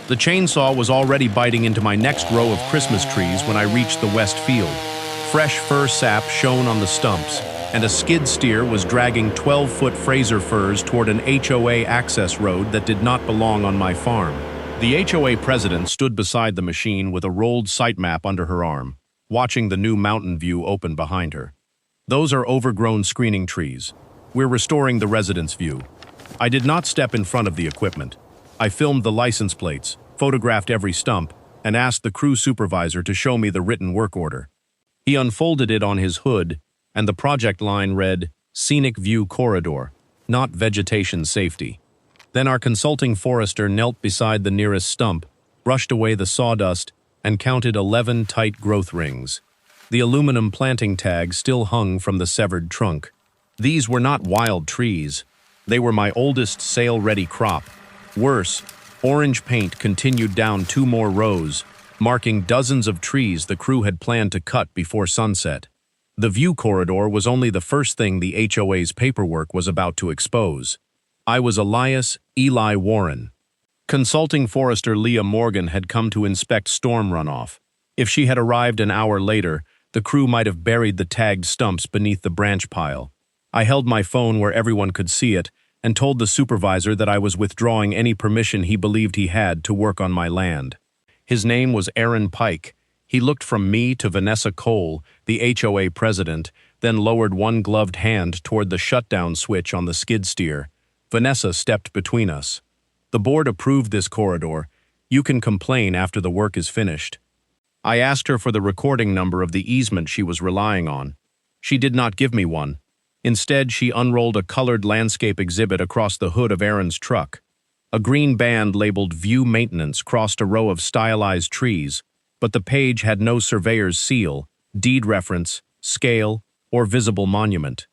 The chainsaw was already biting into my next row of Christmas trees when I reached the west field. Fresh fir sap shone on the stumps, and a skid steer was dragging 12-foot Fraser firs toward an HOA access road that did not belong on my farm. The HOA president stood beside the machine with a rolled site map under her arm, watching the new mountain view open behind her. Those are overgrown screening trees. We're restoring the residence view. I did not step in front of the equipment. I filmed the license plates, photographed every stump, and asked the crew supervisor to show me the written work order. He unfolded it on his hood, and the project line read, "Scenic View Corridor, not Vegetation Safety." Then our consulting forester knelt beside the nearest stump, brushed away the sawdust, and counted 11 tight growth rings. The aluminum planting tag still hung from the severed trunk. These were not wild trees. They were my oldest sale-ready crop. Worse, orange paint continued down 2 more rows, marking dozens of trees the crew had planned to cut before sunset. The view corridor was only the first thing the HOA's paperwork was about to expose. I was Elias Eli Warren. Consulting forester Leah Morgan had come to inspect storm runoff. If she had arrived an hour later, the crew might have buried the tagged stumps beneath the branch pile. I held my phone where everyone could see it and told the supervisor that I was withdrawing any permission he believed he had to work on my land. His name was Aaron Pike. He looked from me to Vanessa Cole, the HOA president, then lowered one gloved hand toward the shutdown switch on the skid steer. Vanessa stepped between us. "The board approved this corridor. You can complain after the work is finished." I asked her for the recording number of the easement she was relying on. She did not give me one. Instead, she unrolled a colored landscape exhibit across the hood of Aaron's truck. A green band labeled View Maintenance crossed a row of stylized trees, but the page had no surveyor's seal, deed reference, scale, or visible monument.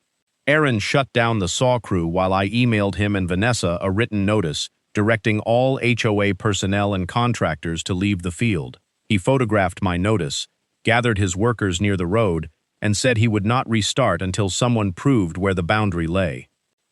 Aaron shut down the saw crew while I emailed him and Vanessa a written notice directing all HOA personnel and contractors to leave the field. He photographed my notice, gathered his workers near the road, and said he would not restart until someone proved where the boundary lay.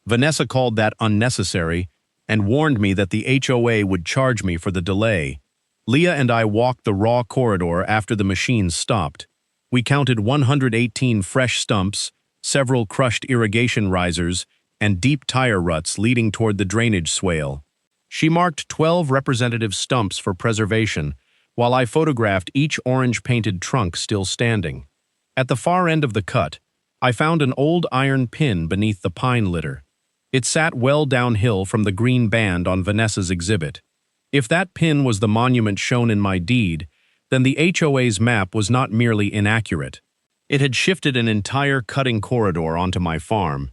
Vanessa called that unnecessary and warned me that the HOA would charge me for the delay. Leah and I walked the raw corridor after the machine stopped. We counted 118 fresh stumps, several crushed irrigation risers, and deep tire ruts leading toward the drainage swale. She marked 12 representative stumps for preservation, while I photographed each orange-painted trunk still standing. At the far end of the cut, I found an old iron pin beneath the pine litter. It sat well downhill from the green band on Vanessa's exhibit. If that pin was the monument shown in my deed, then the HOA's map was not merely inaccurate. It had shifted an entire cutting corridor onto my farm.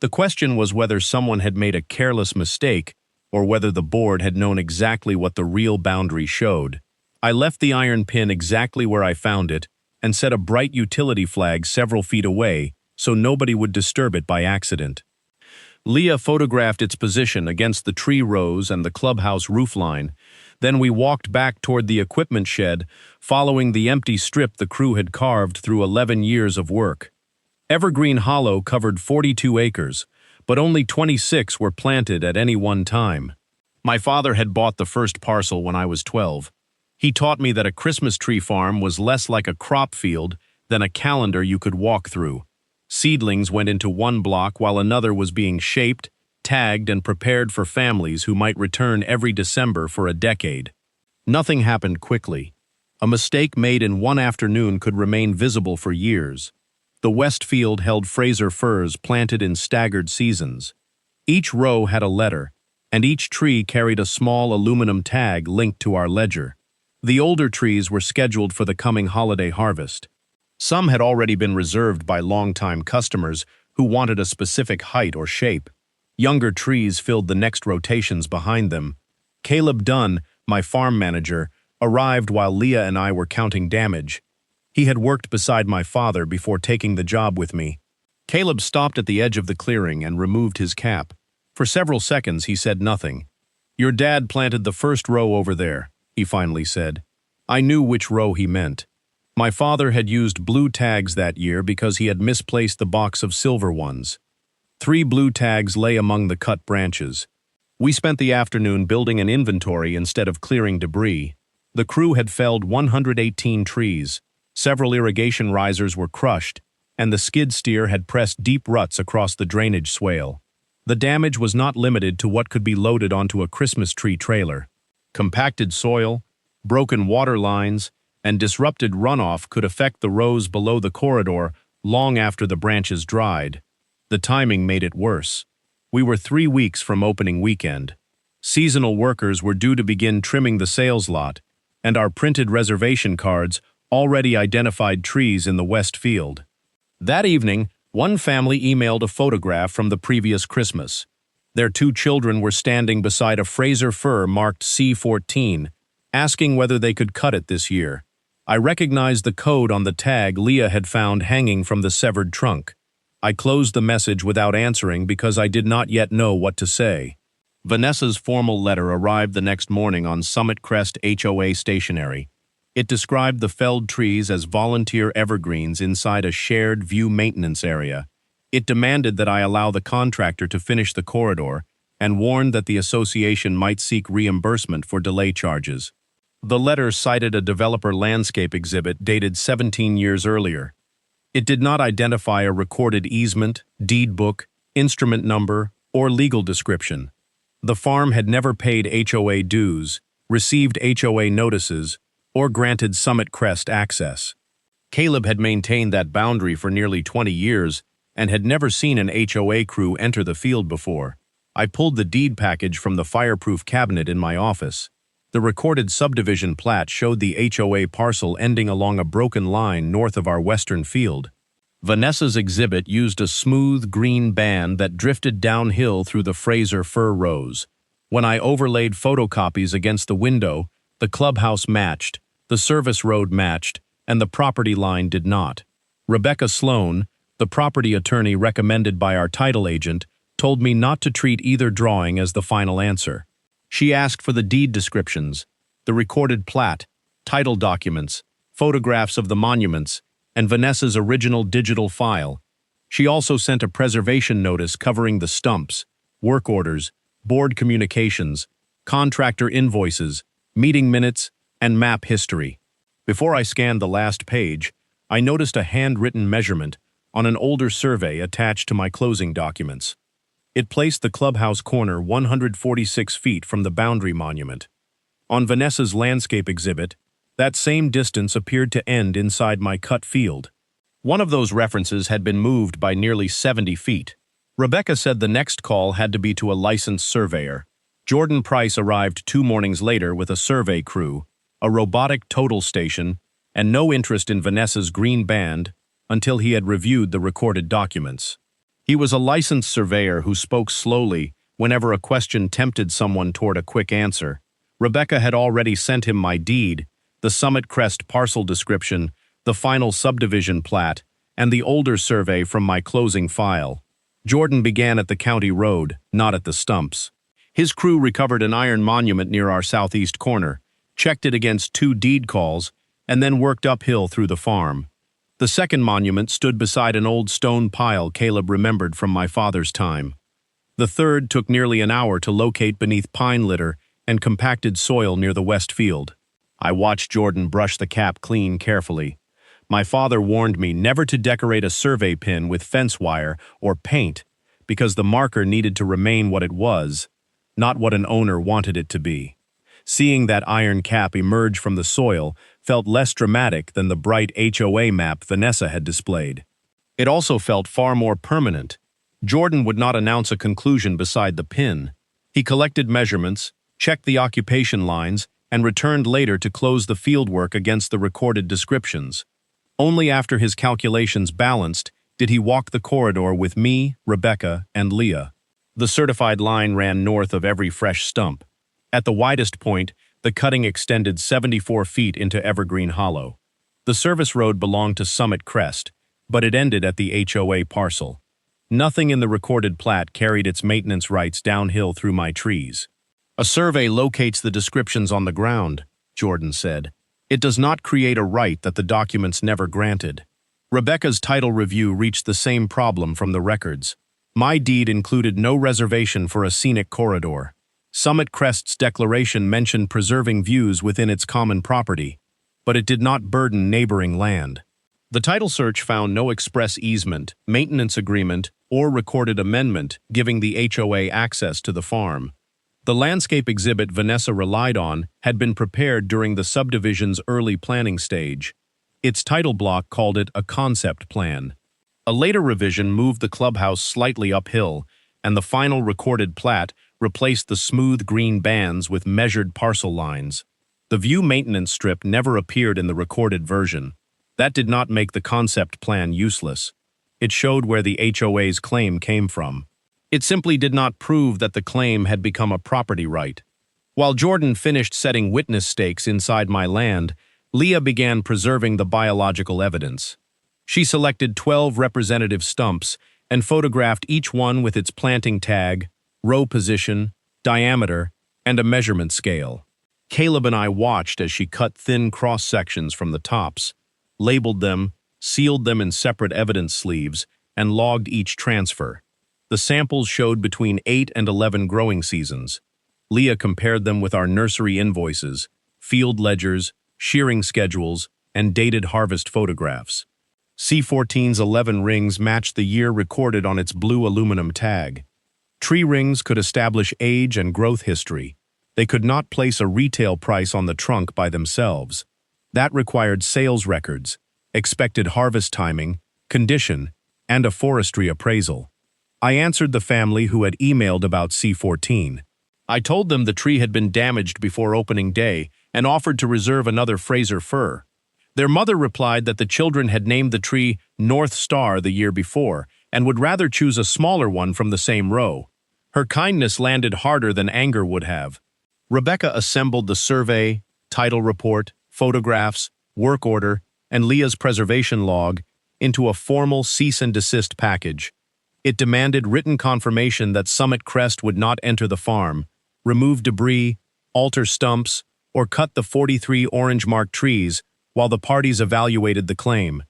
The question was whether someone had made a careless mistake or whether the board had known exactly what the real boundary showed. I left the iron pin exactly where I found it and set a bright utility flag several feet away so nobody would disturb it by accident. Leah photographed its position against the tree rows and the clubhouse roofline. Then we walked back toward the equipment shed, following the empty strip the crew had carved through 11 years of work. Evergreen Hollow covered 42 acres, but only 26 were planted at any one time. My father had bought the first parcel when I was 12. He taught me that a Christmas tree farm was less like a crop field than a calendar you could walk through. Seedlings went into one block while another was being shaped, tagged, and prepared for families who might return every December for a decade. Nothing happened quickly. A mistake made in one afternoon could remain visible for years. The west field held Fraser firs planted in staggered seasons. Each row had a letter, and each tree carried a small aluminum tag linked to our ledger. The older trees were scheduled for the coming holiday harvest. Some had already been reserved by longtime customers who wanted a specific height or shape. Younger trees filled the next rotations behind them. Caleb Dunn, my farm manager, arrived while Leah and I were counting damage. He had worked beside my father before taking the job with me. Caleb stopped at the edge of the clearing and removed his cap. For several seconds he said nothing. "Your dad planted the first row over there," he finally said. I knew which row he meant. My father had used blue tags that year because he had misplaced the box of silver ones. 3 blue tags lay among the cut branches. We spent the afternoon building an inventory instead of clearing debris. The crew had felled 118 trees, several irrigation risers were crushed, and the skid steer had pressed deep ruts across the drainage swale. The damage was not limited to what could be loaded onto a Christmas tree trailer. Compacted soil, broken water lines, and disrupted runoff could affect the rows below the corridor long after the branches dried. The timing made it worse. We were 3 weeks from opening weekend. Seasonal workers were due to begin trimming the sales lot, and our printed reservation cards already identified trees in the west field. That evening, one family emailed a photograph from the previous Christmas. Their 2 children were standing beside a Fraser fir marked C14, asking whether they could cut it this year. I recognized the code on the tag Leah had found hanging from the severed trunk. I closed the message without answering because I did not yet know what to say. Vanessa's formal letter arrived the next morning on Summit Crest HOA stationery. It described the felled trees as volunteer evergreens inside a shared view maintenance area. It demanded that I allow the contractor to finish the corridor and warned that the association might seek reimbursement for delay charges. The letter cited a developer landscape exhibit dated 17 years earlier. It did not identify a recorded easement, deed book, instrument number, or legal description. The farm had never paid HOA dues, received HOA notices, or granted Summit Crest access. Caleb had maintained that boundary for nearly 20 years and had never seen an HOA crew enter the field before. I pulled the deed package from the fireproof cabinet in my office. The recorded subdivision plat showed the HOA parcel ending along a broken line north of our western field. Vanessa's exhibit used a smooth green band that drifted downhill through the Fraser fir rows. When I overlaid photocopies against the window, the clubhouse matched, the service road matched, and the property line did not. Rebecca Sloan, the property attorney recommended by our title agent, told me not to treat either drawing as the final answer. She asked for the deed descriptions, the recorded plat, title documents, photographs of the monuments, and Vanessa's original digital file. She also sent a preservation notice covering the stumps, work orders, board communications, contractor invoices, meeting minutes, and map history. Before I scanned the last page, I noticed a handwritten measurement on an older survey attached to my closing documents. It placed the clubhouse corner 146 feet from the boundary monument. On Vanessa's landscape exhibit, that same distance appeared to end inside my cut field. One of those references had been moved by nearly 70 feet. Rebecca said the next call had to be to a licensed surveyor. Jordan Price arrived 2 mornings later with a survey crew, a robotic total station, and no interest in Vanessa's green band until he had reviewed the recorded documents. He was a licensed surveyor who spoke slowly whenever a question tempted someone toward a quick answer. Rebecca had already sent him my deed, the Summit Crest parcel description, the final subdivision plat, and the older survey from my closing file. Jordan began at the county road, not at the stumps. His crew recovered an iron monument near our southeast corner, checked it against 2 deed calls, and then worked uphill through the farm. The second monument stood beside an old stone pile Caleb remembered from my father's time. The third took nearly an hour to locate beneath pine litter and compacted soil near the west field. I watched Jordan brush the cap clean carefully. My father warned me never to decorate a survey pin with fence wire or paint because the marker needed to remain what it was, not what an owner wanted it to be. Seeing that iron cap emerge from the soil felt less dramatic than the bright HOA map Vanessa had displayed. It also felt far more permanent. Jordan would not announce a conclusion beside the pin. He collected measurements, checked the occupation lines, and returned later to close the fieldwork against the recorded descriptions. Only after his calculations balanced did he walk the corridor with me, Rebecca, and Leah. The certified line ran north of every fresh stump. At the widest point, the cutting extended 74 feet into Evergreen Hollow. The service road belonged to Summit Crest, but it ended at the HOA parcel. Nothing in the recorded plat carried its maintenance rights downhill through my trees. A survey locates the descriptions on the ground, Jordan said. It does not create a right that the documents never granted. Rebecca's title review reached the same problem from the records. My deed included no reservation for a scenic corridor. Summit Crest's declaration mentioned preserving views within its common property, but it did not burden neighboring land. The title search found no express easement, maintenance agreement, or recorded amendment giving the HOA access to the farm. The landscape exhibit Vanessa relied on had been prepared during the subdivision's early planning stage. Its title block called it a concept plan. A later revision moved the clubhouse slightly uphill, and the final recorded plat replaced the smooth green bands with measured parcel lines. The view maintenance strip never appeared in the recorded version. That did not make the concept plan useless. It showed where the HOA's claim came from. It simply did not prove that the claim had become a property right. While Jordan finished setting witness stakes inside my land, Leah began preserving the biological evidence. She selected 12 representative stumps and photographed each one with its planting tag, row position, diameter, and a measurement scale. Caleb and I watched as she cut thin cross-sections from the tops, labeled them, sealed them in separate evidence sleeves, and logged each transfer. The samples showed between 8 and 11 growing seasons. Leah compared them with our nursery invoices, field ledgers, shearing schedules, and dated harvest photographs. C14's 11 rings matched the year recorded on its blue aluminum tag. Tree rings could establish age and growth history. They could not place a retail price on the trunk by themselves. That required sales records, expected harvest timing, condition, and a forestry appraisal. I answered the family who had emailed about C14. I told them the tree had been damaged before opening day and offered to reserve another Fraser fir. Their mother replied that the children had named the tree North Star the year before and would rather choose a smaller one from the same row. Her kindness landed harder than anger would have. Rebecca assembled the survey, title report, photographs, work order, and Leah's preservation log into a formal cease and desist package. It demanded written confirmation that Summit Crest would not enter the farm, remove debris, alter stumps, or cut the 43 orange-marked trees while the parties evaluated the claim.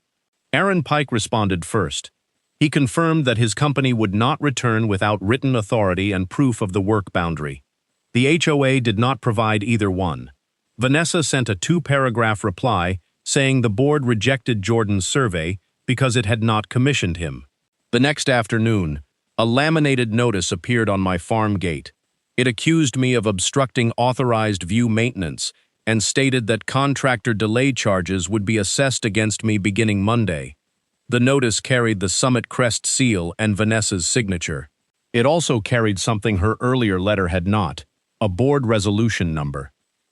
Aaron Pike responded first. He confirmed that his company would not return without written authority and proof of the work boundary. The HOA did not provide either one. Vanessa sent a 2-paragraph reply saying the board rejected Jordan's survey because it had not commissioned him. The next afternoon, a laminated notice appeared on my farm gate. It accused me of obstructing authorized view maintenance and stated that contractor delay charges would be assessed against me beginning Monday. The notice carried the Summit Crest seal and Vanessa's signature. It also carried something her earlier letter had not, a board resolution number.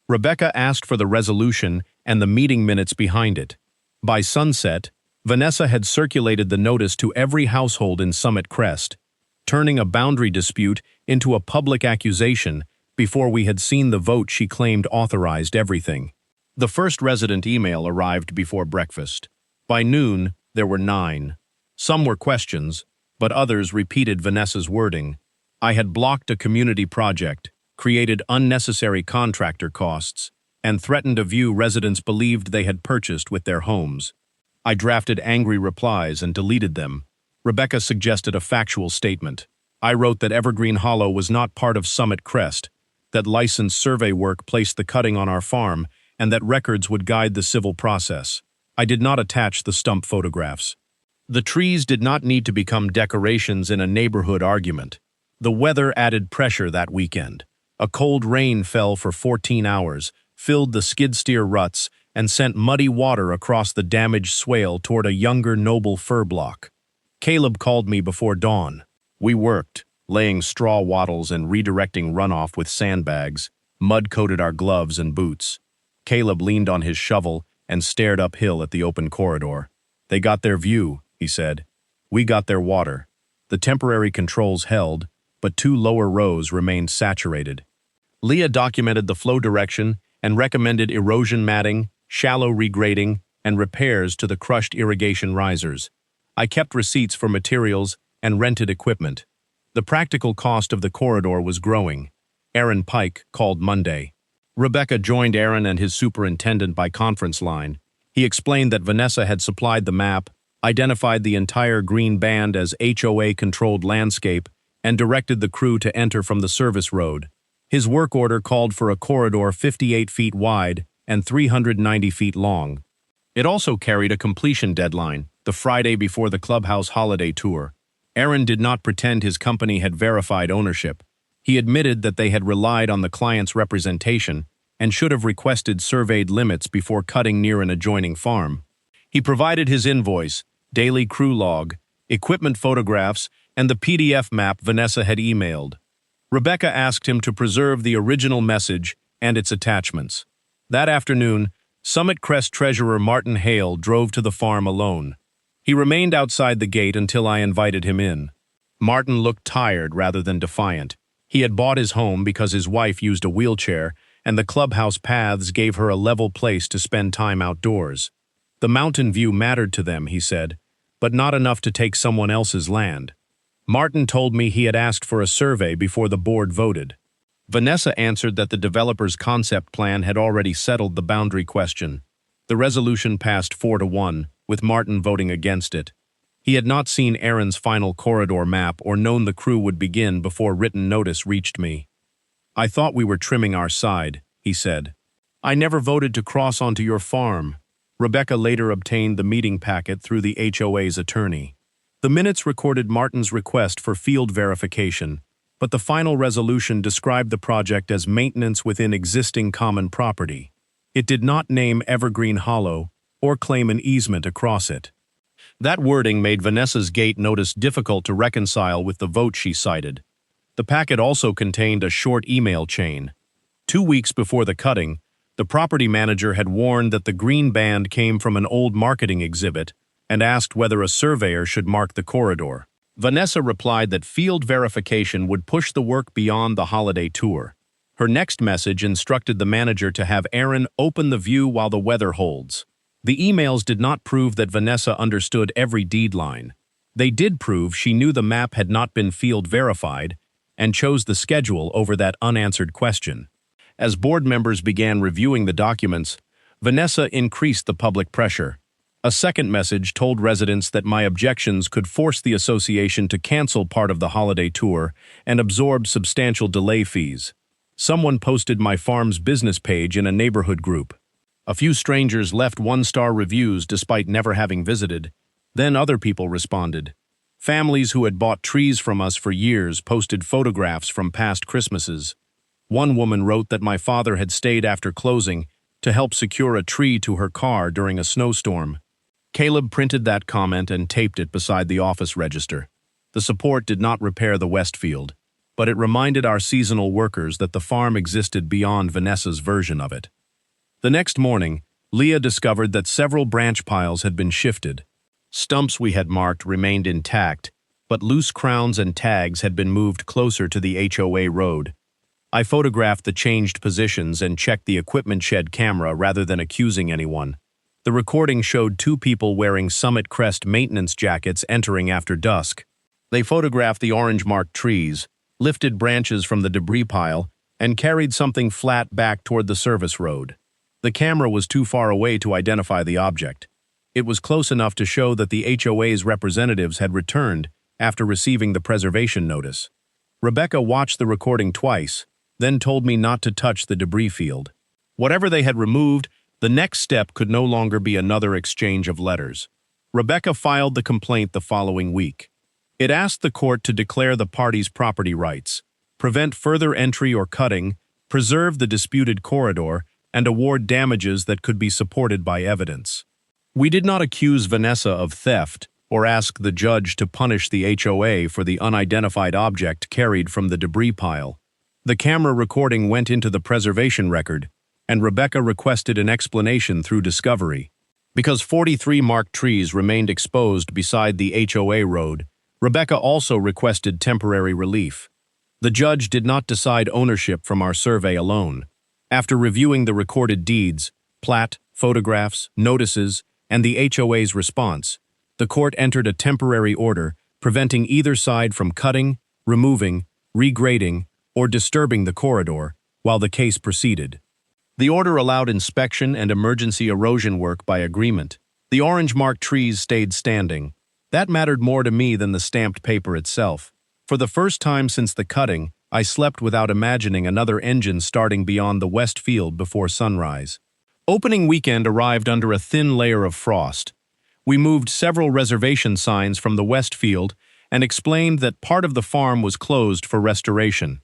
Rebecca asked for the resolution and the meeting minutes behind it. By sunset, Vanessa had circulated the notice to every household in Summit Crest, turning a boundary dispute into a public accusation before we had seen the vote she claimed authorized everything. The first resident email arrived before breakfast. By noon, there were 9. Some were questions, but others repeated Vanessa's wording. I had blocked a community project, created unnecessary contractor costs, and threatened a view residents believed they had purchased with their homes. I drafted angry replies and deleted them. Rebecca suggested a factual statement. I wrote that Evergreen Hollow was not part of Summit Crest, that licensed survey work placed the cutting on our farm, and that records would guide the civil process. I did not attach the stump photographs. The trees did not need to become decorations in a neighborhood argument. The weather added pressure that weekend. A cold rain fell for 14 hours, filled the skid steer ruts, and sent muddy water across the damaged swale toward a younger noble fir block. Caleb called me before dawn. We worked, laying straw wattles and redirecting runoff with sandbags, mud-coated our gloves and boots. Caleb leaned on his shovel and stared uphill at the open corridor. They got their view, he said. We got their water. The temporary controls held, but 2 lower rows remained saturated. Leah documented the flow direction and recommended erosion matting, shallow regrading, and repairs to the crushed irrigation risers. I kept receipts for materials and rented equipment. The practical cost of the corridor was growing. Aaron Pike called Monday. Rebecca joined Aaron and his superintendent by conference line. He explained that Vanessa had supplied the map, identified the entire green band as HOA-controlled landscape, and directed the crew to enter from the service road. His work order called for a corridor 58 feet wide and 390 feet long. It also carried a completion deadline, the Friday before the clubhouse holiday tour. Aaron did not pretend his company had verified ownership. He admitted that they had relied on the client's representation and should have requested surveyed limits before cutting near an adjoining farm. He provided his invoice, daily crew log, equipment photographs, and the PDF map Vanessa had emailed. Rebecca asked him to preserve the original message and its attachments. That afternoon, Summit Crest treasurer Martin Hale drove to the farm alone. He remained outside the gate until I invited him in. Martin looked tired rather than defiant. He had bought his home because his wife used a wheelchair, and the clubhouse paths gave her a level place to spend time outdoors. The mountain view mattered to them, he said, but not enough to take someone else's land. Martin told me he had asked for a survey before the board voted. Vanessa answered that the developer's concept plan had already settled the boundary question. The resolution passed 4-1, with Martin voting against it. He had not seen Aaron's final corridor map or known the crew would begin before written notice reached me. "I thought we were trimming our side," he said. "I never voted to cross onto your farm." Rebecca later obtained the meeting packet through the HOA's attorney. The minutes recorded Martin's request for field verification, but the final resolution described the project as maintenance within existing common property. It did not name Evergreen Hollow or claim an easement across it. That wording made Vanessa's gate notice difficult to reconcile with the vote she cited. The packet also contained a short email chain. 2 weeks before the cutting, the property manager had warned that the green band came from an old marketing exhibit and asked whether a surveyor should mark the corridor. Vanessa replied that field verification would push the work beyond the holiday tour. Her next message instructed the manager to have Aaron open the view while the weather holds. The emails did not prove that Vanessa understood every deed line. They did prove she knew the map had not been field verified and chose the schedule over that unanswered question. As board members began reviewing the documents, Vanessa increased the public pressure. A second message told residents that my objections could force the association to cancel part of the holiday tour and absorb substantial delay fees. Someone posted my farm's business page in a neighborhood group. A few strangers left one-star reviews despite never having visited. Then other people responded. Families who had bought trees from us for years posted photographs from past Christmases. One woman wrote that my father had stayed after closing to help secure a tree to her car during a snowstorm. Caleb printed that comment and taped it beside the office register. The support did not repair the Westfield, but it reminded our seasonal workers that the farm existed beyond Vanessa's version of it. The next morning, Leah discovered that several branch piles had been shifted. Stumps we had marked remained intact, but loose crowns and tags had been moved closer to the HOA road. I photographed the changed positions and checked the equipment shed camera rather than accusing anyone. The recording showed 2 people wearing Summit Crest maintenance jackets entering after dusk. They photographed the orange-marked trees, lifted branches from the debris pile, and carried something flat back toward the service road. The camera was too far away to identify the object. It was close enough to show that the HOA's representatives had returned after receiving the preservation notice. Rebecca watched the recording twice, then told me not to touch the debris field. Whatever they had removed, the next step could no longer be another exchange of letters. Rebecca filed the complaint the following week. It asked the court to declare the parties' property rights, prevent further entry or cutting, preserve the disputed corridor, and award damages that could be supported by evidence. We did not accuse Vanessa of theft or ask the judge to punish the HOA for the unidentified object carried from the debris pile. The camera recording went into the preservation record, and Rebecca requested an explanation through discovery. Because 43 marked trees remained exposed beside the HOA road, Rebecca also requested temporary relief. The judge did not decide ownership from our survey alone. After reviewing the recorded deeds, plat, photographs, notices, and the HOA's response, the court entered a temporary order preventing either side from cutting, removing, regrading, or disturbing the corridor while the case proceeded. The order allowed inspection and emergency erosion work by agreement. The orange-marked trees stayed standing. That mattered more to me than the stamped paper itself. For the first time since the cutting, I slept without imagining another engine starting beyond the west field before sunrise. Opening weekend arrived under a thin layer of frost. We moved several reservation signs from the west field and explained that part of the farm was closed for restoration.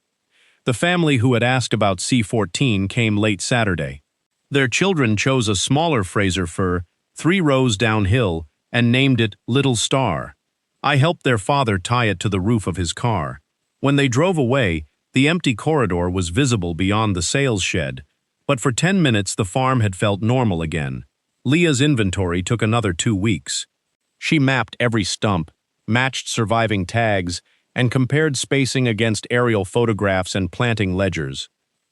The family who had asked about C14 came late Saturday. Their children chose a smaller Fraser fir, 3 rows downhill, and named it Little Star. I helped their father tie it to the roof of his car. When they drove away, the empty corridor was visible beyond the sales shed, but for 10 minutes the farm had felt normal again. Leah's inventory took another 2 weeks. She mapped every stump, matched surviving tags, and compared spacing against aerial photographs and planting ledgers.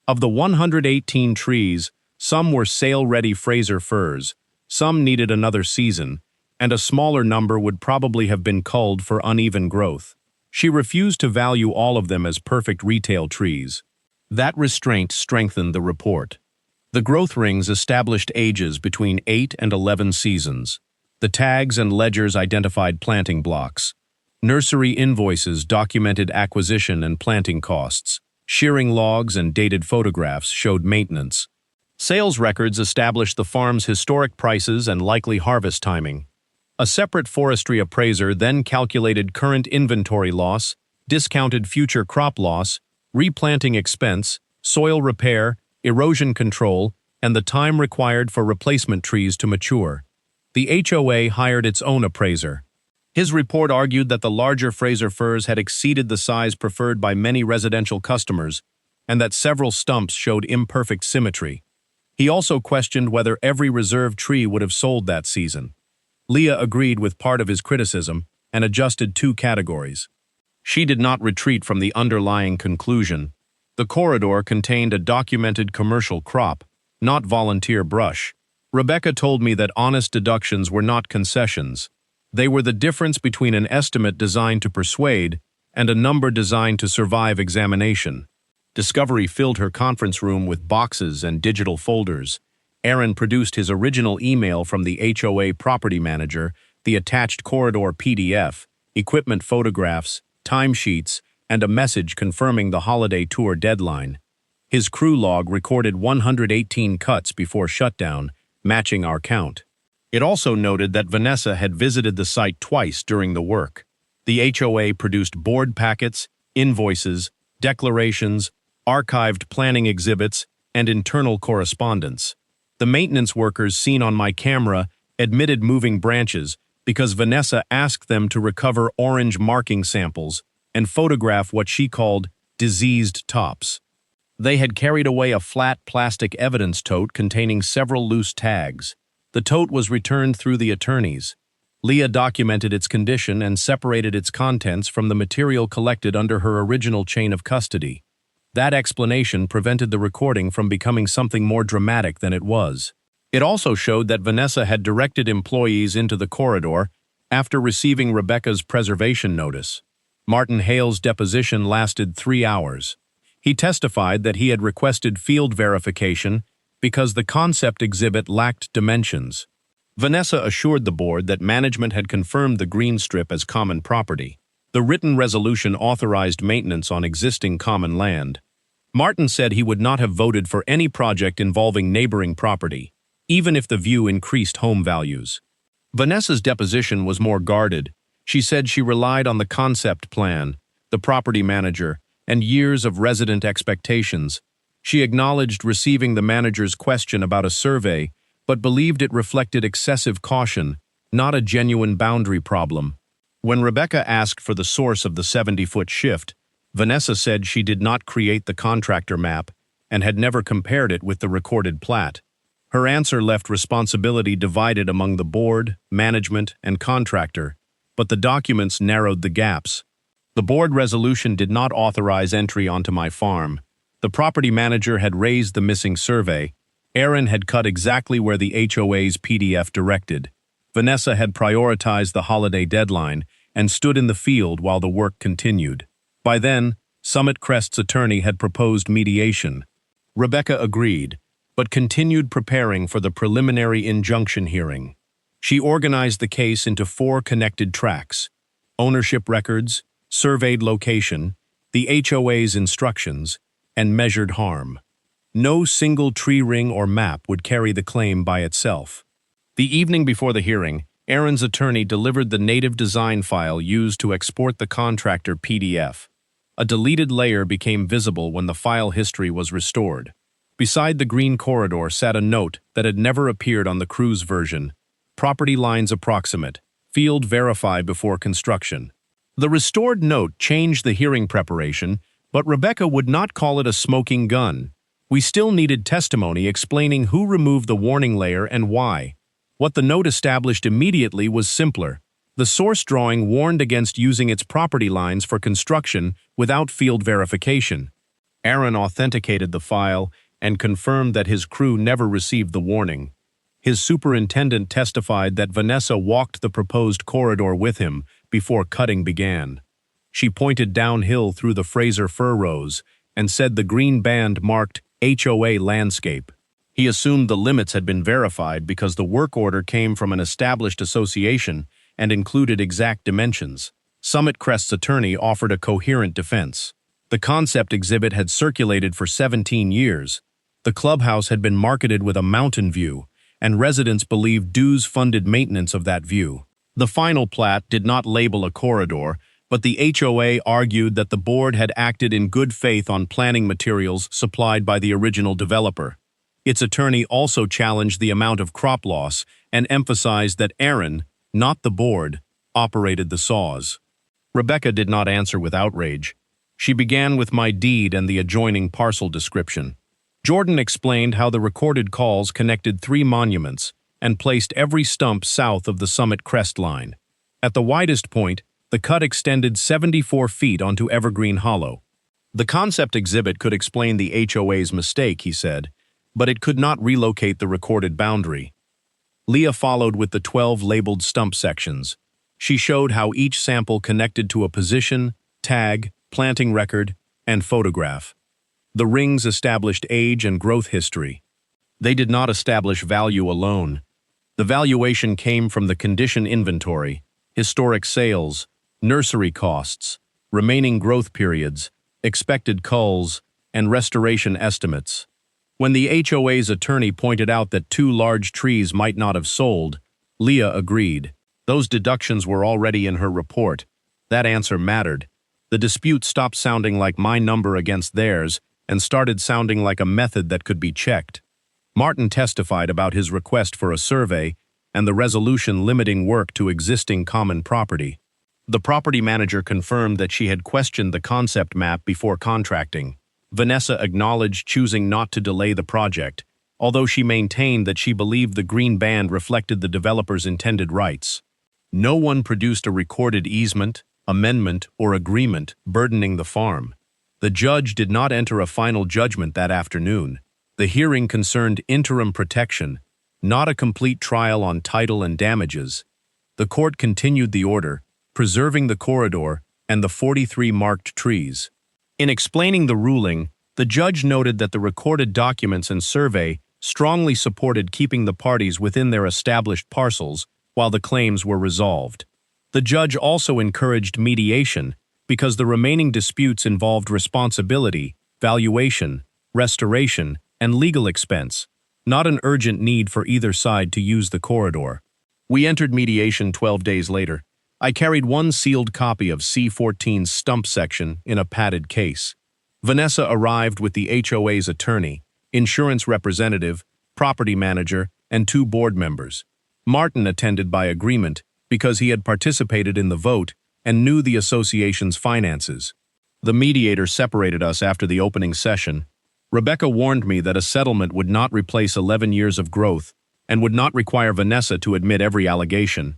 Of the 118 trees, some were sale-ready Fraser firs, some needed another season, and a smaller number would probably have been culled for uneven growth. She refused to value all of them as perfect retail trees. That restraint strengthened the report. The growth rings established ages between 8 and 11 seasons. The tags and ledgers identified planting blocks. Nursery invoices documented acquisition and planting costs. Shearing logs and dated photographs showed maintenance. Sales records established the farm's historic prices and likely harvest timing. A separate forestry appraiser then calculated current inventory loss, discounted future crop loss, replanting expense, soil repair, erosion control, and the time required for replacement trees to mature. The HOA hired its own appraiser. His report argued that the larger Fraser firs had exceeded the size preferred by many residential customers, and that several stumps showed imperfect symmetry. He also questioned whether every reserve tree would have sold that season. Leah agreed with part of his criticism and adjusted 2 categories. She did not retreat from the underlying conclusion. The corridor contained a documented commercial crop, not volunteer brush. Rebecca told me that honest deductions were not concessions. They were the difference between an estimate designed to persuade and a number designed to survive examination. Discovery filled her conference room with boxes and digital folders. Aaron produced his original email from the HOA property manager, the attached corridor PDF, equipment photographs, timesheets, and a message confirming the holiday tour deadline. His crew log recorded 118 cuts before shutdown, matching our count. It also noted that Vanessa had visited the site twice during the work. The HOA produced board packets, invoices, declarations, archived planning exhibits, and internal correspondence. The maintenance workers seen on my camera admitted moving branches because Vanessa asked them to recover orange marking samples and photograph what she called diseased tops. They had carried away a flat plastic evidence tote containing several loose tags. The tote was returned through the attorneys. Leah documented its condition and separated its contents from the material collected under her original chain of custody. That explanation prevented the recording from becoming something more dramatic than it was. It also showed that Vanessa had directed employees into the corridor after receiving Rebecca's preservation notice. Martin Hale's deposition lasted 3 hours. He testified that he had requested field verification because the concept exhibit lacked dimensions. Vanessa assured the board that management had confirmed the green strip as common property. The written resolution authorized maintenance on existing common land. Martin said he would not have voted for any project involving neighboring property, even if the view increased home values. Vanessa's deposition was more guarded. She said she relied on the concept plan, the property manager, and years of resident expectations. She acknowledged receiving the manager's question about a survey, but believed it reflected excessive caution, not a genuine boundary problem. When Rebecca asked for the source of the 70-foot shift, Vanessa said she did not create the contractor map and had never compared it with the recorded plat. Her answer left responsibility divided among the board, management, and contractor, but the documents narrowed the gaps. The board resolution did not authorize entry onto my farm. The property manager had raised the missing survey. Aaron had cut exactly where the HOA's PDF directed. Vanessa had prioritized the holiday deadline and stood in the field while the work continued. By then, Summit Crest's attorney had proposed mediation. Rebecca agreed, but continued preparing for the preliminary injunction hearing. She organized the case into 4 connected tracks: ownership records, surveyed location, the HOA's instructions, and measured harm. No single tree ring or map would carry the claim by itself. The evening before the hearing, Aaron's attorney delivered the native design file used to export the contractor PDF. A deleted layer became visible when the file history was restored. Beside the green corridor sat a note that had never appeared on the Cruise version. Property lines approximate. Field verify before construction. The restored note changed the hearing preparation, but Rebecca would not call it a smoking gun. We still needed testimony explaining who removed the warning layer and why. What the note established immediately was simpler. The source drawing warned against using its property lines for construction without field verification. Aaron authenticated the file and confirmed that his crew never received the warning. His superintendent testified that Vanessa walked the proposed corridor with him before cutting began. She pointed downhill through the Fraser fir rows and said the green band marked HOA landscape. He assumed the limits had been verified because the work order came from an established association and included exact dimensions. Summit Crest's attorney offered a coherent defense. The concept exhibit had circulated for 17 years. The clubhouse had been marketed with a mountain view, and residents believed dues funded maintenance of that view. The final plat did not label a corridor, but the HOA argued that the board had acted in good faith on planning materials supplied by the original developer. Its attorney also challenged the amount of crop loss and emphasized that Aaron, not the board, operated the saws. Rebecca did not answer with outrage. She began with my deed and the adjoining parcel description. Jordan explained how the recorded calls connected 3 monuments and placed every stump south of the Summit Crest line. At the widest point, the cut extended 74 feet onto Evergreen Hollow. The concept exhibit could explain the HOA's mistake, he said, but it could not relocate the recorded boundary. Leah followed with the 12 labeled stump sections. She showed how each sample connected to a position, tag, planting record, and photograph. The rings established age and growth history. They did not establish value alone. The valuation came from the condition inventory, historic sales, nursery costs, remaining growth periods, expected culls, and restoration estimates. When the HOA's attorney pointed out that 2 large trees might not have sold, Leah agreed. Those deductions were already in her report. That answer mattered. The dispute stopped sounding like my number against theirs and started sounding like a method that could be checked. Martin testified about his request for a survey and the resolution limiting work to existing common property. The property manager confirmed that she had questioned the concept map before contracting. Vanessa acknowledged choosing not to delay the project, although she maintained that she believed the green band reflected the developer's intended rights. No one produced a recorded easement, amendment, or agreement burdening the farm. The judge did not enter a final judgment that afternoon. The hearing concerned interim protection, not a complete trial on title and damages. The court continued the order, preserving the corridor and the 43 marked trees. In explaining the ruling, the judge noted that the recorded documents and survey strongly supported keeping the parties within their established parcels while the claims were resolved. The judge also encouraged mediation because the remaining disputes involved responsibility, valuation, restoration, and legal expense, not an urgent need for either side to use the corridor. We entered mediation 12 days later. I carried 1 sealed copy of C-14's stump section in a padded case. Vanessa arrived with the HOA's attorney, insurance representative, property manager, and 2 board members. Martin attended by agreement because he had participated in the vote and knew the association's finances. The mediator separated us after the opening session. Rebecca warned me that a settlement would not replace 11 years of growth and would not require Vanessa to admit every allegation.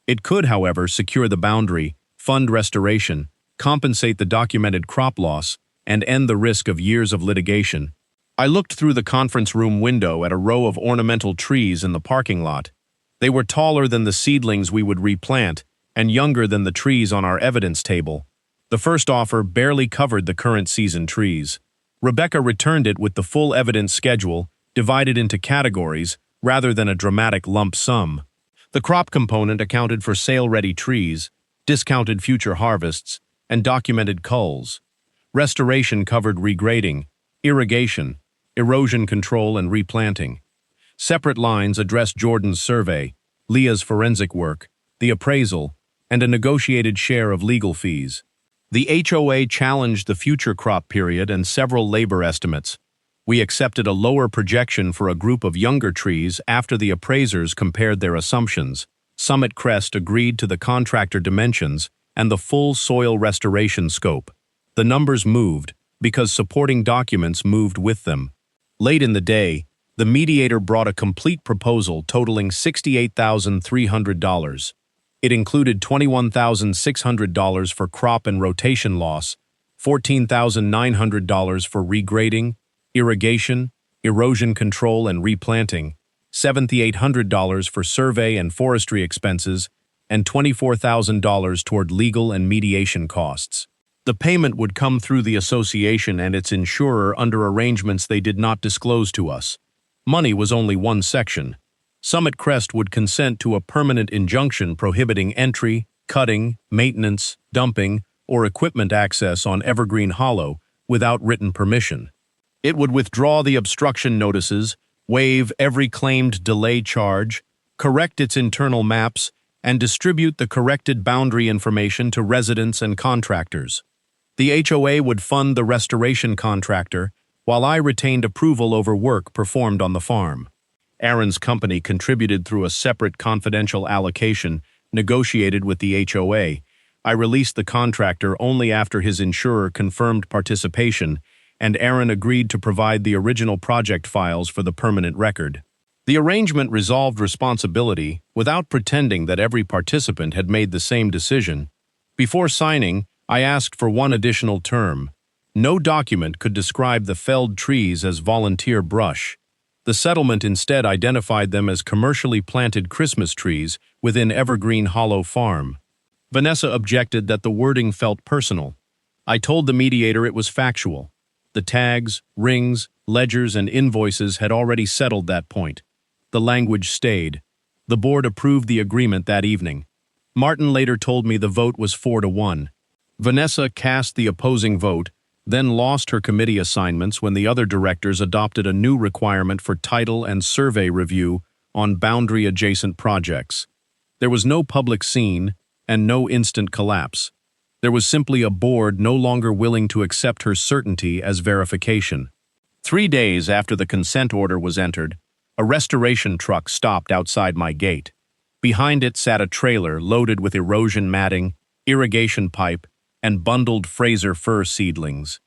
It could, however, secure the boundary, fund restoration, compensate the documented crop loss, and end the risk of years of litigation. I looked through the conference room window at a row of ornamental trees in the parking lot. They were taller than the seedlings we would replant and younger than the trees on our evidence table. The first offer barely covered the current season trees. Rebecca returned it with the full evidence schedule, divided into categories, rather than a dramatic lump sum. The crop component accounted for sale-ready trees, discounted future harvests, and documented culls. Restoration covered regrading, irrigation, erosion control, and replanting. Separate lines addressed Jordan's survey, Leah's forensic work, the appraisal, and a negotiated share of legal fees. The HOA challenged the future crop period and several labor estimates. We accepted a lower projection for a group of younger trees after the appraisers compared their assumptions. Summit Crest agreed to the contractor dimensions and the full soil restoration scope. The numbers moved because supporting documents moved with them. Late in the day, the mediator brought a complete proposal totaling $68,300. It included $21,600 for crop and rotation loss, $14,900 for regrading, irrigation, erosion control, and replanting, $7,800 for survey and forestry expenses, and $24,000 toward legal and mediation costs. The payment would come through the association and its insurer under arrangements they did not disclose to us. Money was only one section. Summit Crest would consent to a permanent injunction prohibiting entry, cutting, maintenance, dumping, or equipment access on Evergreen Hollow without written permission. It would withdraw the obstruction notices, waive every claimed delay charge, correct its internal maps, and distribute the corrected boundary information to residents and contractors. The HOA would fund the restoration contractor, while I retained approval over work performed on the farm. Aaron's company contributed through a separate confidential allocation negotiated with the HOA. I released the contractor only after his insurer confirmed participation, and Aaron agreed to provide the original project files for the permanent record. The arrangement resolved responsibility without pretending that every participant had made the same decision. Before signing, I asked for one additional term. No document could describe the felled trees as volunteer brush. The settlement instead identified them as commercially planted Christmas trees within Evergreen Hollow Farm. Vanessa objected that the wording felt personal. I told the mediator it was factual. The tags, rings, ledgers, and invoices had already settled that point. The language stayed. The board approved the agreement that evening. Martin later told me the vote was 4-1. Vanessa cast the opposing vote, then lost her committee assignments when the other directors adopted a new requirement for title and survey review on boundary-adjacent projects. There was no public scene and no instant collapse. There was simply a board no longer willing to accept her certainty as verification. 3 days after the consent order was entered, a restoration truck stopped outside my gate. Behind it sat a trailer loaded with erosion matting, irrigation pipe, and bundled Fraser fir seedlings.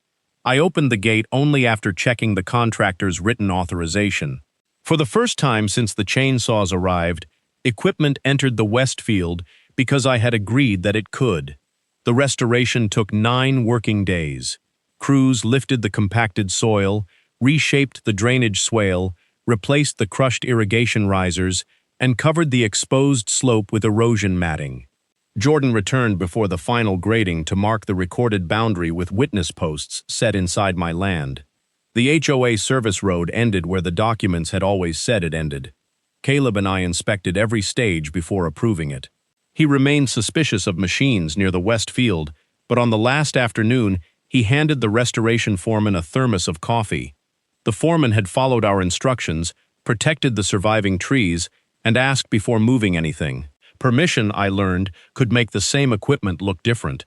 I opened the gate only after checking the contractor's written authorization. For the first time since the chainsaws arrived, equipment entered the West Field because I had agreed that it could. The restoration took 9 working days. Crews lifted the compacted soil, reshaped the drainage swale, replaced the crushed irrigation risers, and covered the exposed slope with erosion matting. Jordan returned before the final grading to mark the recorded boundary with witness posts set inside my land. The HOA service road ended where the documents had always said it ended. Caleb and I inspected every stage before approving it. He remained suspicious of machines near the West Field, but on the last afternoon, he handed the restoration foreman a thermos of coffee. The foreman had followed our instructions, protected the surviving trees, and asked before moving anything. Permission, I learned, could make the same equipment look different.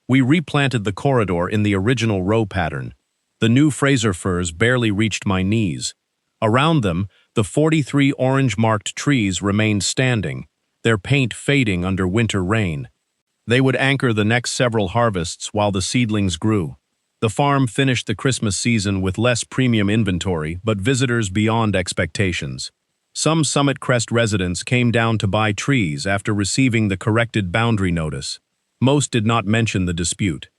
We replanted the corridor in the original row pattern. The new Fraser firs barely reached my knees. Around them, the 43 orange-marked trees remained standing, their paint fading under winter rain. They would anchor the next several harvests while the seedlings grew. The farm finished the Christmas season with less premium inventory, but visitors beyond expectations. Some Summit Crest residents came down to buy trees after receiving the corrected boundary notice. Most did not mention the dispute.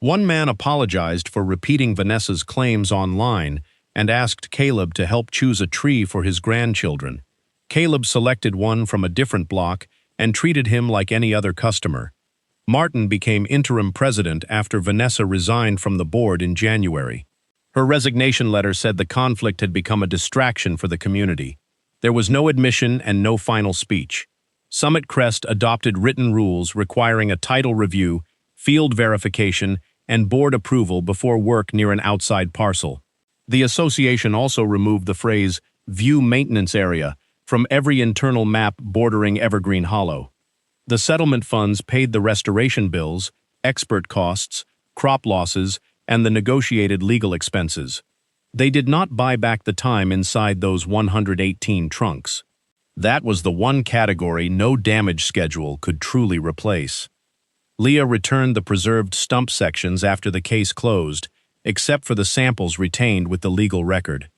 One man apologized for repeating Vanessa's claims online and asked Caleb to help choose a tree for his grandchildren. Caleb selected one from a different block and treated him like any other customer. Martin became interim president after Vanessa resigned from the board in January. Her resignation letter said the conflict had become a distraction for the community. There was no admission and no final speech. Summit Crest adopted written rules requiring a title review, field verification, and board approval before work near an outside parcel. The association also removed the phrase "view maintenance area" from every internal map bordering Evergreen Hollow. The settlement funds paid the restoration bills, expert costs, crop losses, and the negotiated legal expenses. They did not buy back the time inside those 118 trunks. That was the one category no damage schedule could truly replace. Leah returned the preserved stump sections after the case closed, except for the samples retained with the legal record.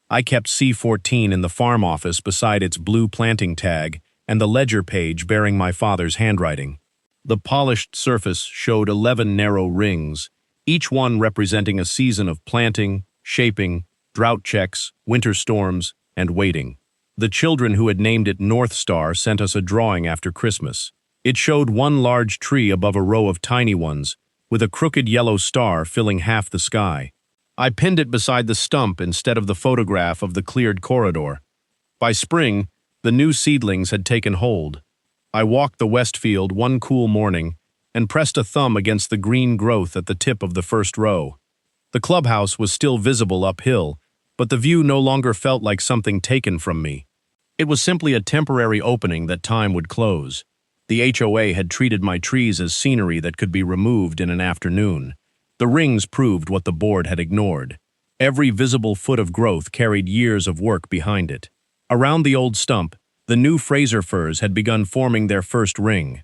I kept C14 in the farm office beside its blue planting tag and the ledger page bearing my father's handwriting. The polished surface showed 11 narrow rings, each one representing a season of planting, shaping, drought checks, winter storms, and waiting. The children who had named it North Star sent us a drawing after Christmas. It showed one large tree above a row of tiny ones, with a crooked yellow star filling half the sky. I pinned it beside the stump instead of the photograph of the cleared corridor. By spring, the new seedlings had taken hold. I walked the west field one cool morning and pressed a thumb against the green growth at the tip of the first row. The clubhouse was still visible uphill, but the view no longer felt like something taken from me. It was simply a temporary opening that time would close. The HOA had treated my trees as scenery that could be removed in an afternoon. The rings proved what the board had ignored. Every visible foot of growth carried years of work behind it. Around the old stump, the new Fraser firs had begun forming their first ring.